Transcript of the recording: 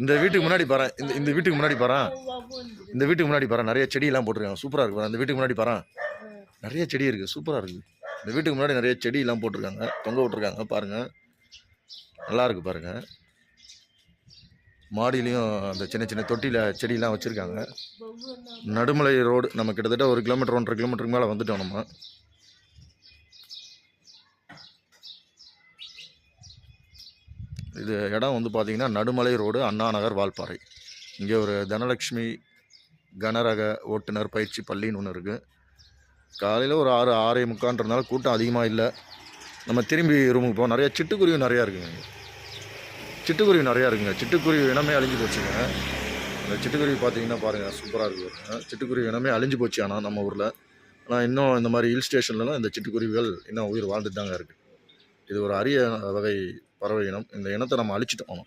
இந்த வீட்டுக்கு முன்னாடி பாறேன். இந்த வீட்டுக்கு முன்னாடி பாறேன். இந்த வீட்டுக்கு முன்னாடி பாறேன். நிறைய செடியெல்லாம் போட்டிருக்காங்க. சூப்பரா இருக்கு. அந்த வீட்டுக்கு முன்னாடி பாறேன். நிறைய செடி இருக்கு. சூப்பரா இருக்கு. இந்த வீட்டுக்கு முன்னாடி நிறைய செடியெல்லாம் போட்டிருக்காங்க. தொங்க விட்டுருக்காங்க பாருங்க. நல்லா இருக்கு பாருங்க. மாடியிலையும் அந்த சின்ன சின்ன தொட்டியில் செடியெல்லாம் வச்சுருக்காங்க. நடுமலை ரோடு நம்ம கிட்டத்தட்ட 1 கிலோமீட்டர் 1.5 கிலோமீட்டருக்கு மேலே வந்துட்டோம் நம்ம. இது இடம் வந்து பார்த்திங்கன்னா நடுமலை ரோடு, அண்ணா நகர், வால்பாறை. இங்கே ஒரு தனலக்ஷ்மி கனரக ஓட்டுநர் பயிற்சி பள்ளின்னு ஒன்று இருக்குது. காலையில் ஒரு 6 6:45 கூட்டம் அதிகமாக இல்லை. நம்ம திரும்பி ரூமுக்கு போவோம். நிறையா சிட்டுக்குருவி நிறையா இருக்குங்க. சிட்டுக்குருவி நிறையா இருக்குங்க. சிட்டுக்குருவி இனமே அழிஞ்சு போச்சுங்க. இந்த சிட்டுக்குருவி பார்த்தீங்கன்னா பாருங்கள், சூப்பராக இருக்குது. சிட்டுக்குருவி இனமே அழிஞ்சு போச்சு. ஆனால் நம்ம ஊரில் ஆனால் இன்னும் இந்த மாதிரி ஹில் ஸ்டேஷன்லலாம் இந்த சிட்டுக்குருவிகள் இன்னும் உயிர் வாழ்ந்துட்டு தாங்க இருக்குது. இது ஒரு அரிய வகை பறவை இனம். இந்த இனத்தை நம்ம அழிச்சிட்டோம்.